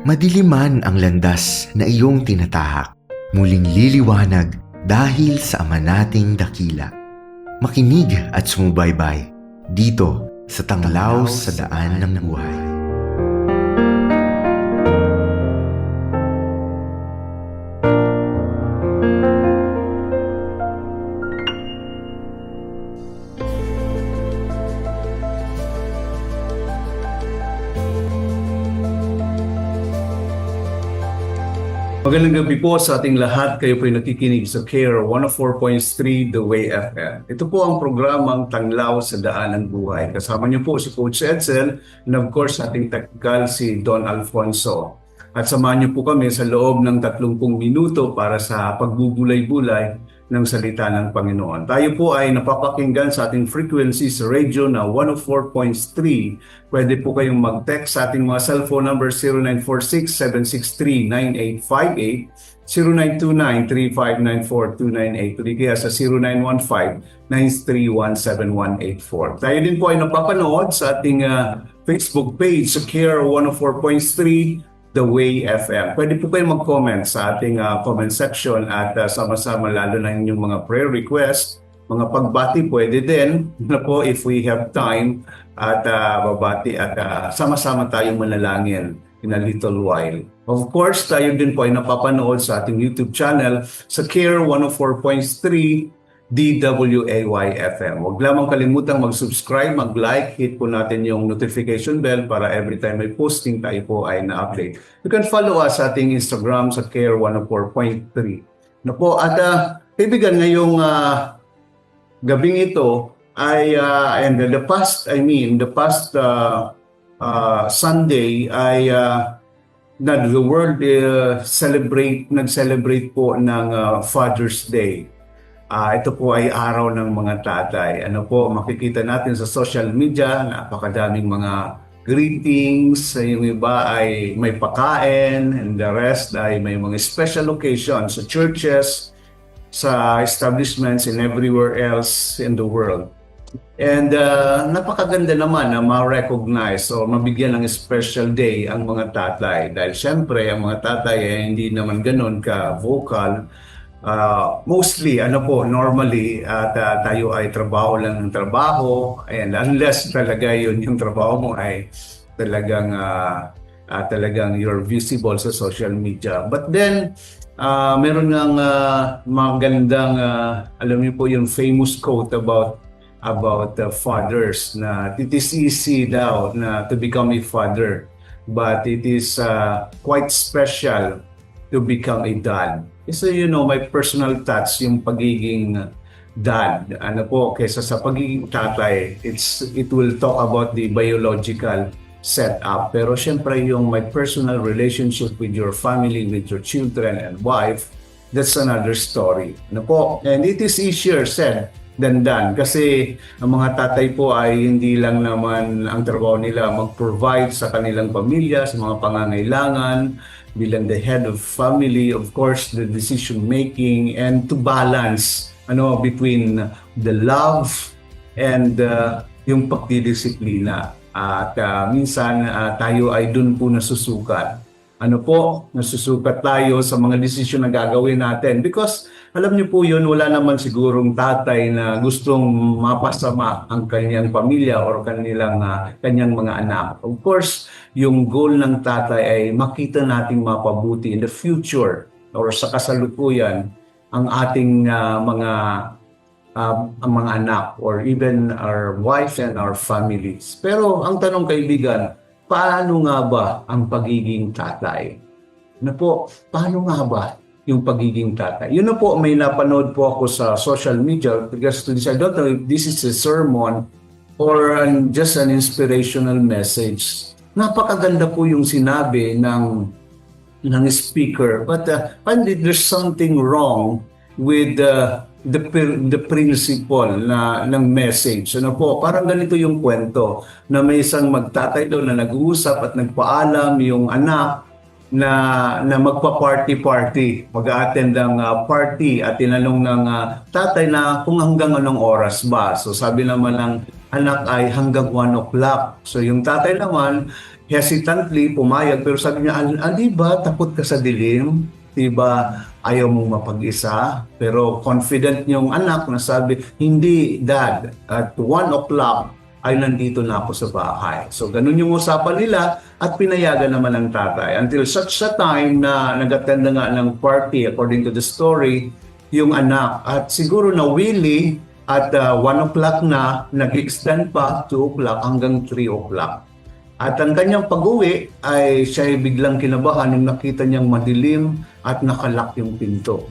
Madiliman ang landas na iyong tinatahak, muling liliwanag dahil sa Ama nating dakila. Makinig at sumubaybay dito sa Tanglaw sa Daan ng Buhay. Magandang gabi po sa ating lahat. Kayo po ay nakikinig sa CARE 104.3 The Way FM. Ito po ang programang Tanglaw sa Daan ng Buhay. Kasama niyo po si Coach Edsel and of course ating technical si Don Alfonso. At samahan niyo po kami sa loob ng 30 minuto para sa pagbubulay-bulay ng salita ng Panginoon. Tayo po ay napapakinggan sa ating frequency sa radio na 104.3. Pwede po kayong mag-text sa ating mga cellphone number 0946-763-9858, 0929-3594298, o kaya sa 0915-931-7184. Tayo din po ay napapanood sa ating Facebook page sa CARE 104.3 The Way FM. Pwede po kayo mag-comment sa ating comment section at sama-sama lalo na yung mga prayer request, mga pagbati pwede din na po if we have time at babati at sama-sama tayong manalangin in a little while. Of course, tayo din po ay napapanood sa ating YouTube channel sa CARE 104.3 DWAY-FM. Huwag lamang kalimutang mag-subscribe, mag-like, hit po natin yung notification bell para every time may posting tayo po ay na-update. You can follow us sa ating Instagram sa CARE 104.3. Na po, at kaibigan, ngayong gabing ito ay, and the past Sunday ay the world nag-celebrate po ng Father's Day. Ito po ay araw ng mga tatay. Ano po, makikita natin sa social media, napakadaming mga greetings. Yung iba ay may pakain, and the rest ay may mga special occasions sa churches, sa establishments, and everywhere else in the world. And napakaganda naman na ma-recognize o mabigyan ng special day ang mga tatay. Dahil syempre, ang mga tatay ay hindi naman ganun ka-vocal. Mostly, normally, tayo ay trabaho lang ng trabaho, and unless talaga yun yung trabaho mo ay talagang you're visible sa social media. But then, meron ng magandang, alam niyo po yung famous quote about fathers na it is easy daw na to become a father, but it is quite special to become a dad. So, my personal touch, yung pagiging dad, kaysa sa pagiging tatay, it will talk about the biological setup. Pero syempre, yung my personal relationship with your family, with your children and wife, that's another story. And it is easier said than done. Kasi ang mga tatay po ay hindi lang naman ang trabaho nila mag-provide sa kanilang pamilya, sa mga pangangailangan, bilang the head of family, of course, the decision making, and to balance between the love and yung pagdidisiplina. At minsan tayo ay dun po nasusukat. Nasusukat tayo sa mga desisyon na gagawin natin. Because alam niyo po yun, wala naman sigurong tatay na gustong mapasama ang kanyang pamilya or kanyang mga anak. Of course, yung goal ng tatay ay makita nating mapabuti in the future or sa kasalukuyan ang ating mga anak or even our wife and our families. Pero ang tanong, kaibigan, paano nga ba ang pagiging tatay? Paano nga ba yung pagiging tatay? Yun po, may napanood po ako sa social media because I don't know if this is a sermon or just an inspirational message. Napakaganda po yung sinabi ng speaker, but there's something wrong with the principle ng message. Parang ganito yung kwento na may isang magtatay daw na nag-uusap at nagpaalam yung anak na magpa-party, mag-a-attend ng party at tinanong ng tatay na kung hanggang anong oras ba. So sabi naman ng anak ay hanggang 1 o'clock. So yung tatay naman, hesitantly pumayag pero sabi niya, di ba takot ka sa dilim? Di ba ayaw mong mapag-isa? Pero confident yung anak na sabi, hindi dad, at 1 o'clock ay nandito na ako sa bahay. So ganun yung usapan nila at pinayagan naman ng tatay. Until such a time na nag-attend na nga ng party according to the story, yung anak. At siguro na willy at 1 o'clock na, nag-extend pa 2 o'clock hanggang 3 o'clock. At ang kanyang pag-uwi ay siya ay biglang kinabahan nung nakita niyang madilim at nakalak yung pinto.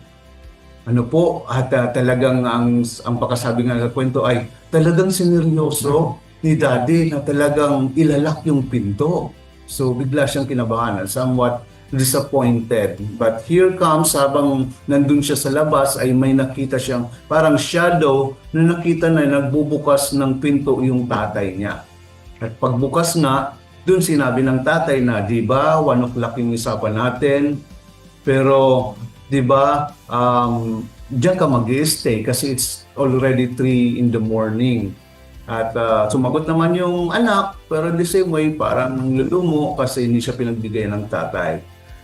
Ano po, at talagang ang pakasabi nga sa kwento ay talagang sineryoso ni Daddy na talagang ilalak yung pinto. So bigla siyang kinabahan at somewhat disappointed. But here comes, habang nandun siya sa labas, ay may nakita siyang parang shadow na nakita na nagbubukas ng pinto yung tatay niya. At pagbukas nga, dun sinabi ng tatay na, di ba, 1 o'clock yung usapan natin, pero, di ba, diyan ka mag-i-stay kasi it's already 3 in the morning. At sumagot naman yung anak, pero the same way, parang lulumo kasi hindi siya pinagbigay ng tatay.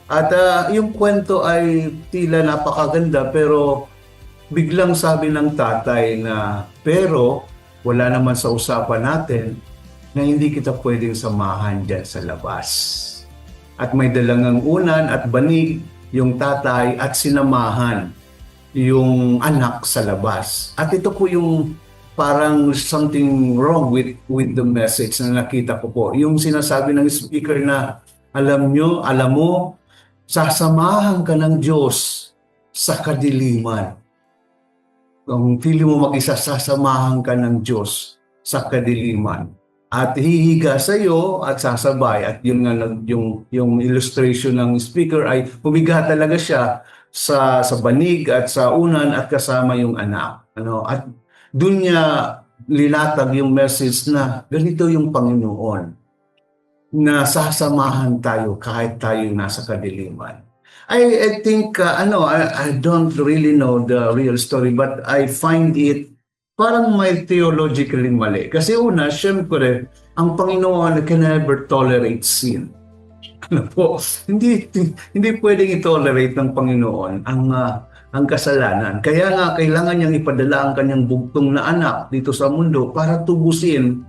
At yung kwento ay tila napakaganda, pero biglang sabi ng tatay na, pero wala naman sa usapan natin na hindi kita pwedeng samahan dyan sa labas. At may dalangang unan at banig yung tatay at sinamahan yung anak sa labas. At ito po yung parang something wrong with the message na nakita ko po. Yung sinasabi ng speaker na, alam mo, sasamahan ka ng Diyos sa kadiliman. Kung pili mo mag-isa, sasamahan ka ng Diyos sa kadiliman. At hihiga sa iyo at sasabay. At yun nga, yung illustration ng speaker ay humiga talaga siya sa banig at sa unan at kasama yung anak. At doon niya lilatag yung message na ganito yung Panginoon, na sasamahan tayo kahit tayo nasa kadiliman. I think, I don't really know the real story, but I find it parang may theologically mali. Kasi una, syempre, ang Panginoon can never tolerate sin. Hindi pwedeng i-tolerate ng Panginoon ang kasalanan. Kaya nga, kailangan niyang ipadala ang kanyang bugtong na anak dito sa mundo para tubusin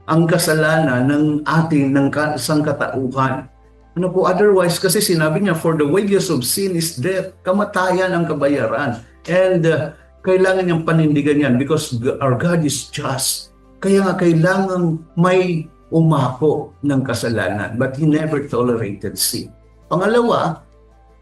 ang kasalanan ng sangkatauhan. Otherwise, kasi sinabi niya, for the wages of sin is death. Kamatayan ang kabayaran. And kailangan niyang panindigan yan because our God is just. Kaya nga kailangan may umako ng kasalanan, but He never tolerated sin. Pangalawa,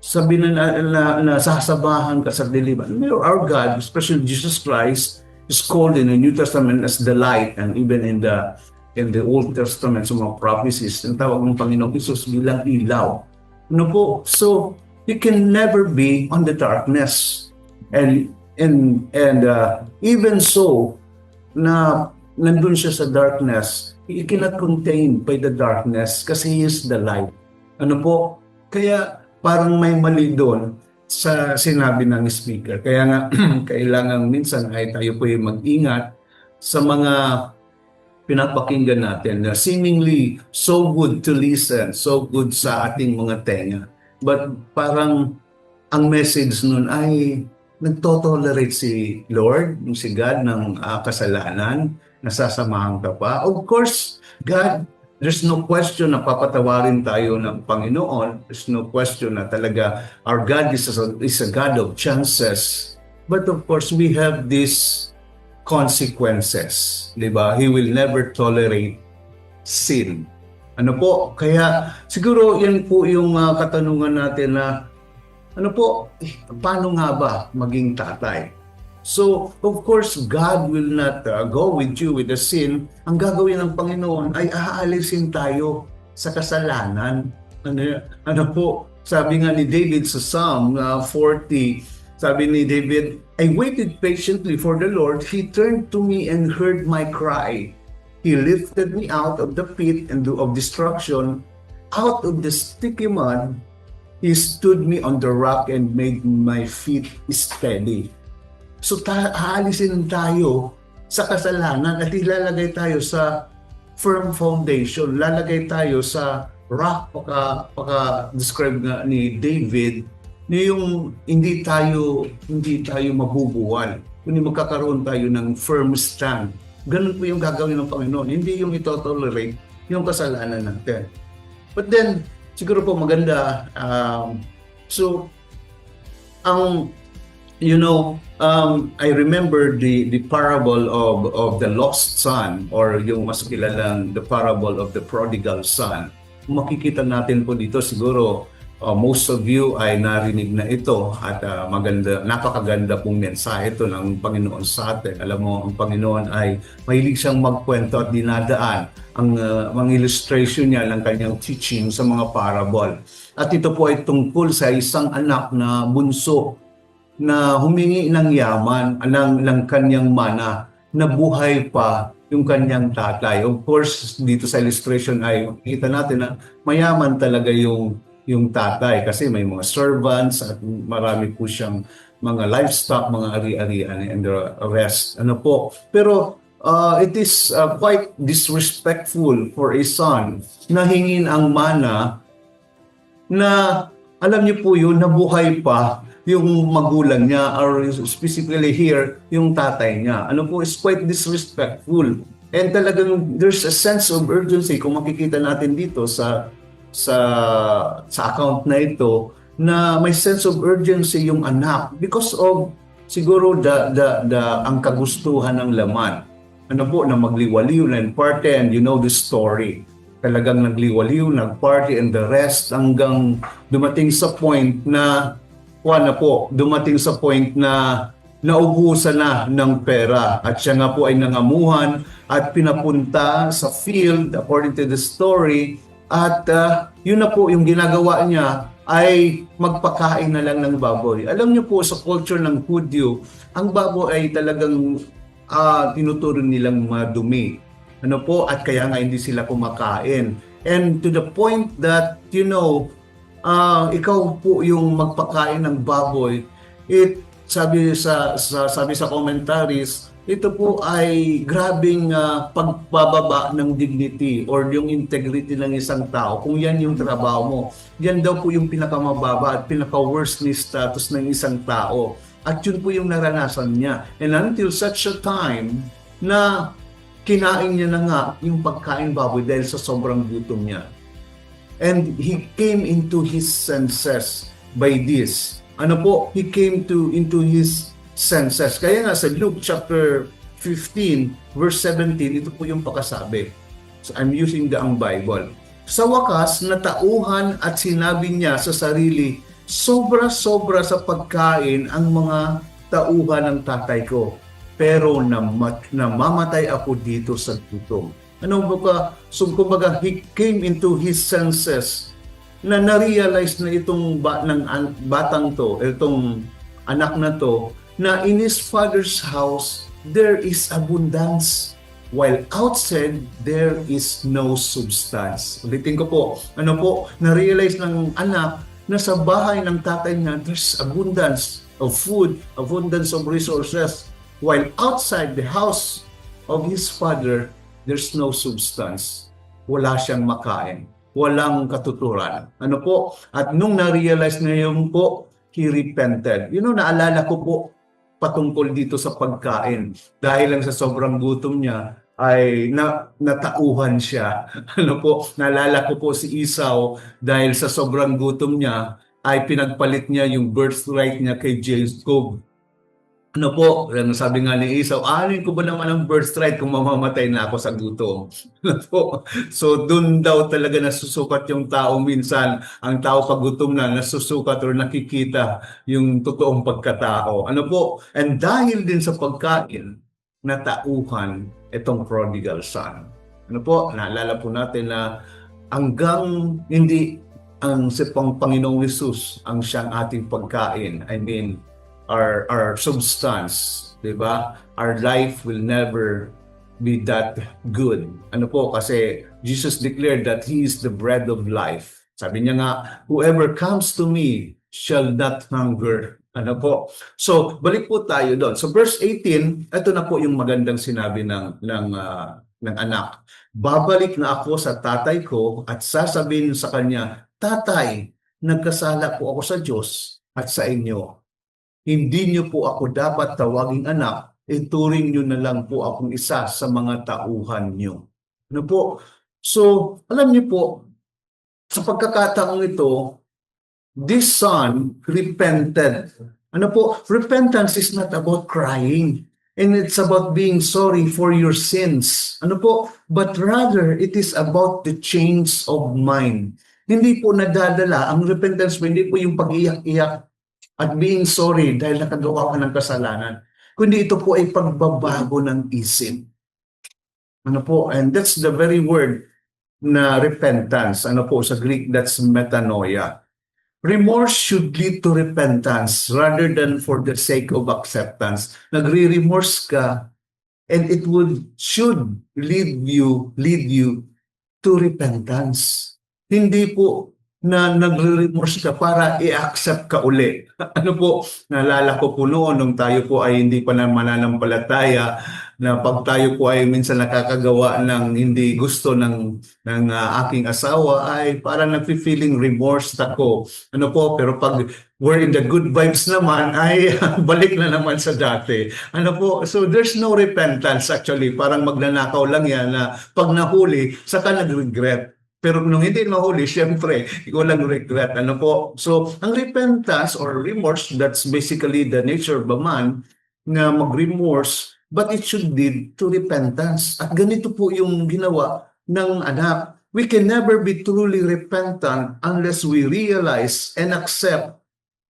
sabi na sasabahan ka sa diliman. Our God, especially Jesus Christ, is called in the New Testament as the light, and even in the Old Testament, sa mga prophecies, ang tawag ng Panginoong Isus bilang ilaw. So you can never be on the darkness. And even so, na nandun siya sa darkness, he cannot contain by the darkness kasi He is the light. Kaya parang may mali doon sa sinabi ng speaker. Kaya nga, kailangan minsan ay tayo po mag-ingat sa mga pinapakinggan natin na seemingly so good to listen, so good sa ating mga tenga. But parang ang message nun ay nagtotolerate si Lord, si God ng kasalanan, nasasamahan ka pa. Of course, God, there's no question na papatawarin tayo ng Panginoon. There's no question na talaga our God is a God of chances. But of course, we have these consequences. Diba? He will never tolerate sin. Kaya siguro yan po yung katanungan natin na paano nga ba maging tatay? So, of course, God will not go with you with the sin. Ang gagawin ng Panginoon ay aalisin tayo sa kasalanan. Sabi nga ni David sa Psalm 40, sabi ni David, I waited patiently for the Lord. He turned to me and heard my cry. He lifted me out of the pit and of destruction, out of the sticky mud. He stood me on the rock and made my feet steady. So aalisin tayo sa kasalanan at ilalagay tayo sa firm foundation, lalagay tayo sa rock, describe nga ni David, na yung hindi tayo mabubuwal, kundi magkakaroon tayo ng firm stand. Ganun po yung gagawin ng Panginoon, hindi yung ito-tolerate yung kasalanan natin. But then, siguro po maganda, so, I remember the parable of the lost son, or yung mas kilalang the parable of the prodigal son. Makikita natin po dito siguro most of you ay narinig na ito at napakaganda pong mensahe ito ng Panginoon sa atin. Alam mo, ang Panginoon ay mahilig siyang magkwento at dinadaan ang mga illustration niya ng kanyang teaching sa mga parable. At ito po ay tungkol sa isang anak na bunso na humingi ng yaman ng kanyang mana na buhay pa yung kanyang tatay. Of course, dito sa illustration ay makikita natin na mayaman talaga yung tatay kasi may mga servants at marami po siyang mga livestock, mga ari-arian and the rest. Ano po? Pero it is quite disrespectful for a son na hingin ang mana na alam niyo po yun, nabuhay pa yung magulang niya, or specifically here, yung tatay niya. Ano po, is quite disrespectful. And talagang there's a sense of urgency kung makikita natin dito sa account na ito, na may sense of urgency yung anak because of siguro ang kagustuhan ng laman. Ano po, na magliwaliw na party, and you know the story. Talagang nagliwaliw, nagparty and the rest hanggang dumating sa point na naubusan na ng pera at siya nga po ay nangamuhan at pinapunta sa field according to the story at yun na po yung ginagawa niya ay magpakain na lang ng baboy. Alam niyo po sa culture ng Hudyo, ang baboy ay talagang tinuturo nilang madumi. Ano po, at kaya nga hindi sila kumakain. And to the point that, ikaw po yung magpakain ng baboy, sabi sa commentaries, ito po ay grabing pagbababa ng dignity or yung integrity ng isang tao. Kung yan yung trabaho mo, yan daw po yung pinakamababa at pinaka-worst ni status ng isang tao. At yun po yung naranasan niya. And until such a time na kinain niya na nga yung pagkain baboy dahil sa sobrang gutom niya. And he came into his senses by this. Ano po? He came into his senses. Kaya nga sa Luke chapter 15, verse 17, ito po yung pakasabi. So I'm using ang Bible. Sa wakas, natauhan at sinabi niya sa sarili, sobra-sobra sa pagkain ang mga tauhan ng tatay ko. Pero namamatay ako dito sa gutom. Ano ba? So kumbaga, he came into his senses na na-realize na itong batang to, itong anak na to, na in his father's house, there is abundance. While outside, there is no substance. Ulitin ko po, na-realize ng anak na sa bahay ng tatay niya, there's abundance of food, abundance of resources. While outside the house of his father, there's no substance. Wala siyang makain. Walang katuturan. Ano po? At nung na-realize na yun po, he repented. Naalala ko po patungkol dito sa pagkain. Dahil lang sa sobrang gutom niya, ay natauhan siya. Ano po? Naalala ko po si Esau, dahil sa sobrang gutom niya, ay pinagpalit niya yung birthright niya kay Jacob. Ano po, sabi nga ni Esau, alin ko ba naman ang birthright kung mamamatay na ako sa gutom? Ano po? So doon daw talaga nasusukat yung tao minsan, ang tao pag gutom na, nasusukat o nakikita yung totoong pagkatao. Ano po? And dahil din sa pagkain, natauhan itong prodigal son. Ano po? Naalala po natin na hanggang hindi ang sipang Panginoong Hesus ang siyang ating pagkain. I mean, our substance, di ba? Our life will never be that good. Ano po? Kasi Jesus declared that He is the bread of life. Sabi niya nga, whoever comes to me shall not hunger Ano po? So, balik po tayo doon. So, verse 18, ito na po yung magandang sinabi ng anak. Babalik na ako sa tatay ko at sasabihin sa kanya, Tatay, nagkasala po ako sa Diyos at sa inyo. Hindi niyo po ako dapat tawaging anak, ituring niyo na lang po akong isa sa mga tauhan niyo. Ano po? So, alam niyo po, sa pagkakataong ito, this son repented. Ano po? Repentance is not about crying. And it's about being sorry for your sins. Ano po? But rather, it is about the change of mind. Hindi po nadadala, ang repentance po, hindi po yung pag-iyak-iyak at being sorry dahil nakagawa ka ng kasalanan. Kundi ito po ay pagbabago ng isip. Ano po? And that's the very word na repentance. Ano po? Sa Greek, that's metanoia. Remorse should lead to repentance rather than for the sake of acceptance. Nagre-remorse ka and it should lead you to repentance. Hindi po na nagre-remorse ka para i-accept ka uli. Ano po, naalala ko po noon nung tayo po ay hindi pa na mananampalataya, na pag tayo po ay minsan nakakagawa ng hindi gusto ng aking asawa ay parang nagfi-feeling remorse ako. Ano po, pero pag we're in the good vibes naman ay balik na naman sa dati. Ano po, so there's no repentance actually. Parang magnanakaw lang yan na pag nahuli, saka nag-regret. Pero nung hindi mahuli, syempre, ikaw lang regret. Ano po? So, ang repentance or remorse, that's basically the nature of a man na mag-remorse, but it should lead to repentance. At ganito po yung ginawa ng anak. We can never be truly repentant unless we realize and accept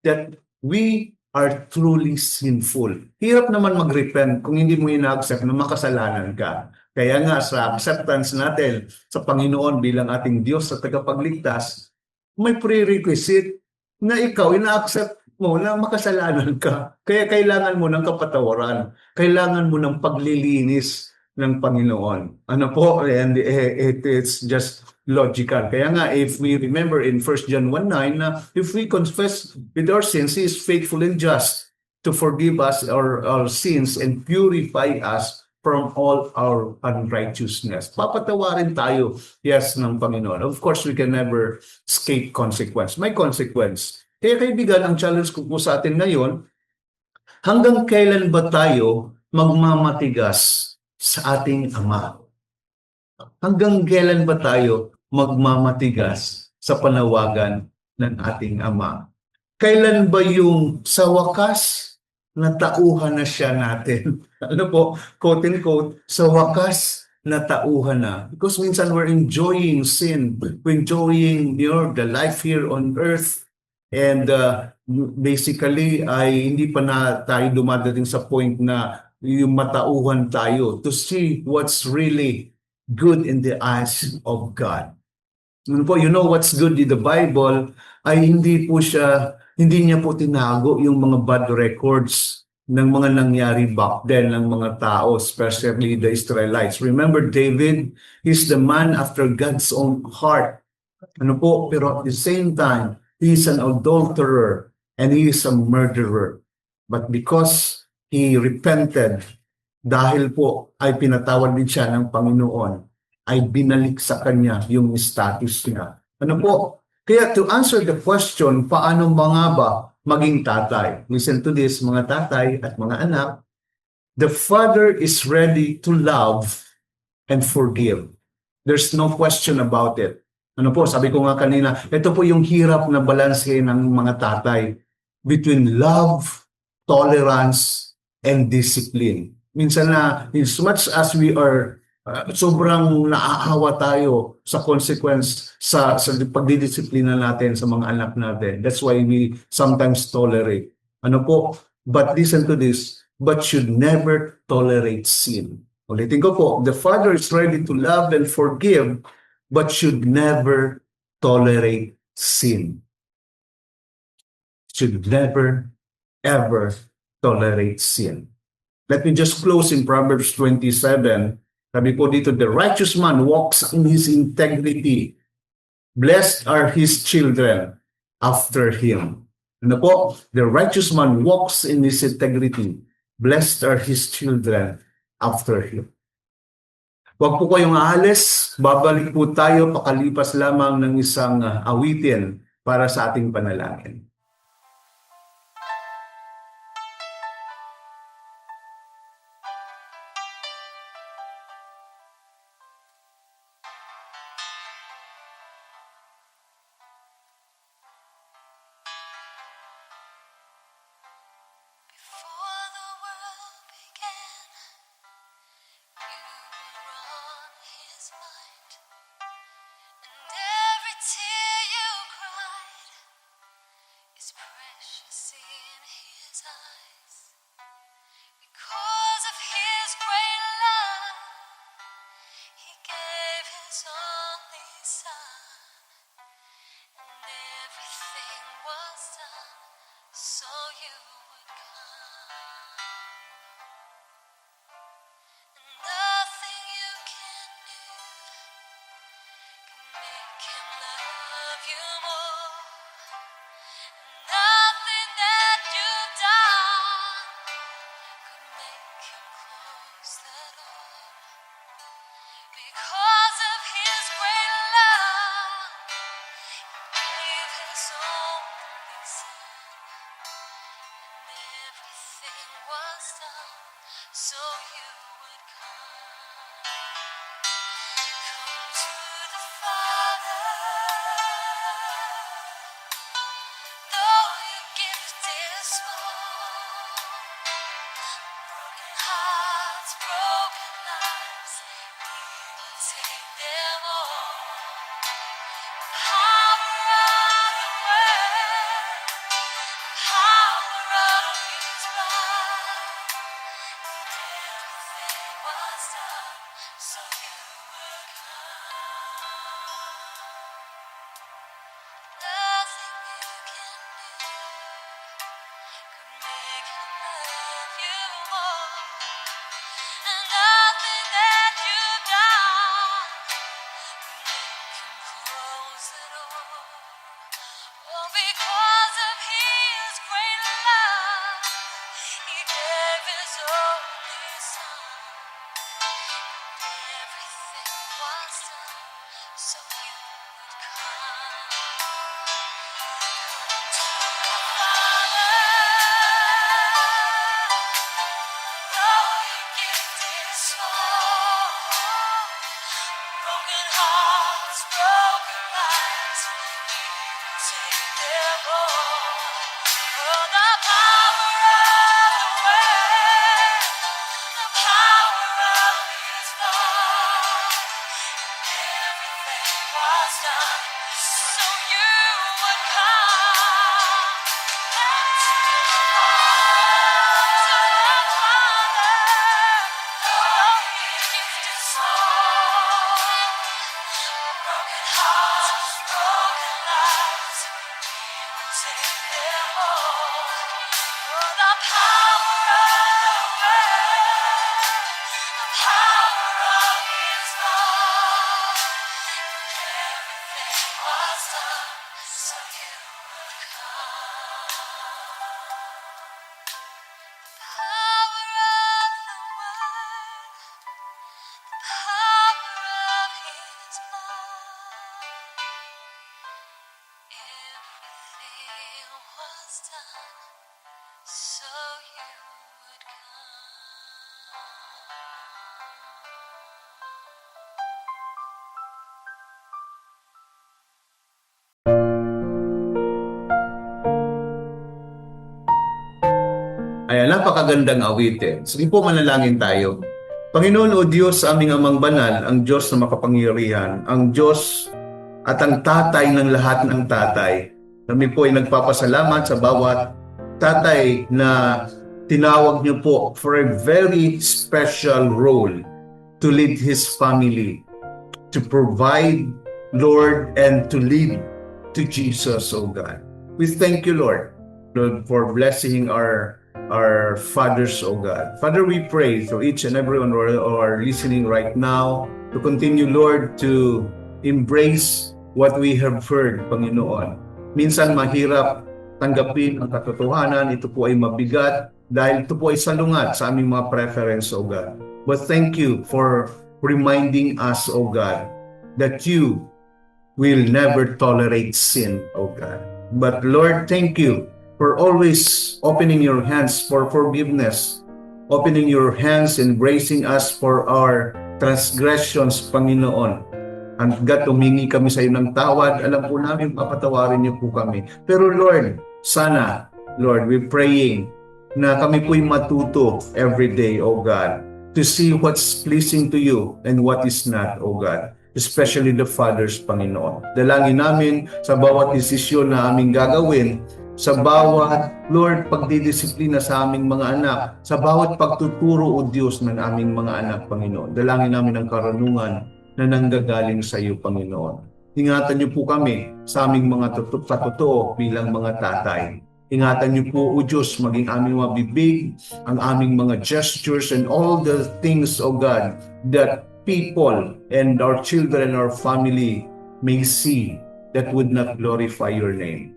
that we are truly sinful. Hirap naman mag-repent kung hindi mo ina-accept na makasalanan ka. Kaya nga sa acceptance natin sa Panginoon bilang ating Diyos at tagapagligtas, may prerequisite na ikaw ina-accept mo na makasalanan ka. Kaya kailangan mo ng kapatawaran. Kailangan mo ng paglilinis ng Panginoon. Ano po? And it's just logical. Kaya nga, if we remember in 1 John 1:9 na if we confess with our sins, He is faithful and just to forgive us our sins and purify us from all our unrighteousness. Papatawarin tayo, yes, ng Panginoon. Of course, we can never escape consequence. May consequence. Kaya kaibigan, ang challenge ko po sa atin ngayon, hanggang kailan ba tayo magmamatigas sa ating Ama? Hanggang kailan ba tayo magmamatigas sa panawagan ng ating Ama? Kailan ba yung sa wakas natauhan na siya natin? Ano po, quote and quote, sa wakas natauhan na. Because minsan we're enjoying sin, we're enjoying the life here on earth, and basically ay hindi pa na tayo dumadating sa point na yung matauhan tayo to see what's really good in the eyes of God. Ano po, you know what's good in the Bible ay hindi niya po tinago yung mga bad records ng mga nangyari back then ng mga tao, especially the Israelites. Remember David, he's the man after God's own heart. Ano po, pero at the same time, he's an adulterer and he is a murderer. But because he repented, dahil po ay pinatawad din siya ng Panginoon, ay binalik sa kanya yung status niya. Ano po? Kaya to answer the question, paano mga ba maging tatay? Listen to this, mga tatay at mga anak. The father is ready to love and forgive. There's no question about it. Ano po, sabi ko nga kanina, ito po yung hirap na balanse ng mga tatay between love, tolerance, and discipline. Minsan na, as much as we are sobrang naaawa tayo sa consequence sa pagdidisiplina natin sa mga anak natin. That's why we sometimes tolerate. Ano po? But listen to this, but should never tolerate sin. Ulitin ko po, the father is ready to love and forgive, but should never tolerate sin. Should never, ever tolerate sin. Let me just close in Proverbs 27. Sabi po dito, the righteous man walks in his integrity. Blessed are his children after him. Ano po? The righteous man walks in his integrity. Blessed are his children after him. Huwag po kayong aalis. Babalik po tayo pakalipas lamang ng isang awitin para sa ating panalangin. Before the world began, you were on his mind, and every tear you cried is precious in his eyes. Because of his great love, he gave his only son, and everything was done so you would come. And nothing you can do can make him love you more. And nothing that you've done could make him close the door. Because of his great love, he gave his only son, and everything was done so you would come. Come to the Father, though your gift is small. Broken hearts, broken lives, He will take them all. Power of the word, power of His blood, everything was done so you would come. Nothing you can do could make him love you more, and nothing that you've done could make him close the door. Oh, because of his great love, he gave his only son, and everything was done so you would come. Come to the Father, though your gift is small. Broken hearts, broken lives, He will take them all. Oh, the power of the word, the power of His blood, and everything was done so you would come. Come to the Father, though your gift is small. Broken hearts, broken lives, He will take them all. Oh, the power of the word, the power of His blood, everything was done so you would come. The power of the word, the power of His blood, everything was done so you would Ayan, napakagandang awitin. Sige po, manalangin tayo. Panginoon o Diyos, aming amang banal, ang Diyos na makapangyarihan, ang Diyos at ang tatay ng lahat ng tatay. Kami po ay nagpapasalamat sa bawat tatay na tinawag niyo po for a very special role to lead his family, to provide, Lord, and to lead to Jesus, O God. We thank you, Lord, for blessing our fathers, O God. Father, we pray for each and everyone who are listening right now to continue, Lord, to embrace what we have heard, Panginoon. Minsan mahirap tanggapin ang katotohanan. Ito po ay mabigat dahil ito po ay salungat sa aming mga preference, O God. But thank you for reminding us, O God, that you will never tolerate sin, O God. But Lord, thank you for always opening your hands for forgiveness, opening your hands, embracing us for our transgressions, Panginoon. Hanggat humingi kami sa iyo ng tawad, alam po namin papatawarin niyo po kami. Pero Lord, sana, Lord, we're praying na kami po'y matuto every day, O God, to see what's pleasing to you and what is not, O God. Especially the fathers, Panginoon. Dalangin namin sa bawat desisyon na aming gagawin, sa bawat, Lord, pagdidisiplina sa aming mga anak, sa bawat pagtuturo, O Diyos, ng aming mga anak, Panginoon. Dalangin namin ang karunungan na nanggagaling sa iyo, Panginoon. Ingatan niyo po kami sa aming mga patotoo bilang mga tatay. Ingatan niyo po, O Diyos, maging aming mga bibig, ang aming mga gestures and all the things, O God, that people and our children, our family may see that would not glorify your name.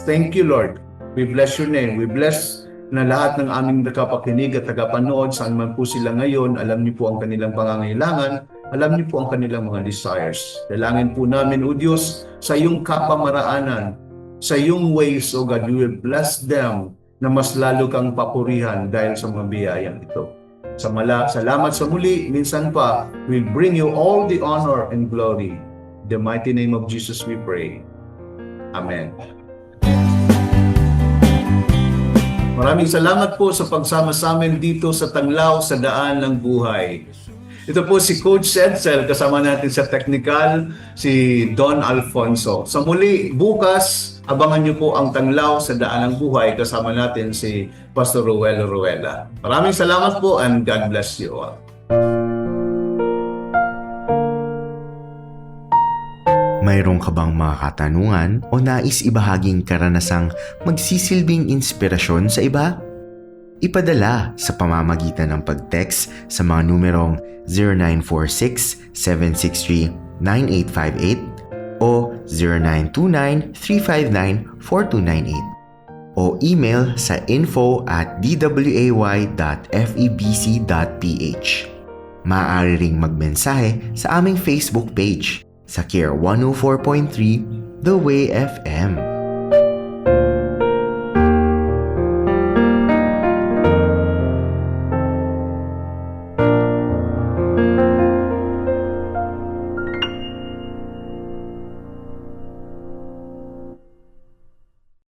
Thank you, Lord. We bless your name. We bless na lahat ng aming nakapakinig at tagapanood, saan man po sila ngayon, alam niyo po ang kanilang pangangailangan, alam niyo po ang kanilang mga desires. Dalangin po namin, O Diyos, sa iyong kapamaraanan, sa iyong ways, O God, you will bless them na mas lalo kang papurihan dahil sa mga biyayang ito. Salamat sa muli, minsan pa, we'll bring you all the honor and glory. In the mighty name of Jesus we pray. Amen. Maraming salamat po sa pagsama sa amin dito sa Tanglaw sa Daan ng Buhay. Ito po si Coach Edsel, kasama natin sa technical, si Don Alfonso. Sa muli, bukas, abangan niyo po ang Tanglaw sa Daan ng Buhay, kasama natin si Pastor Ruel Ruela. Maraming salamat po and God bless you all. Mayroon ka bang mga katanungan o nais ibahaging karanasang magsisilbing inspirasyon sa iba? Ipadala sa pamamagitan ng pag-text sa mga numerong 0946-763-9858 o 0929-359-4298 o email sa info@dway.febc.ph. Maaari ring magmensahe sa aming Facebook page sa Care 104.3 The Way FM.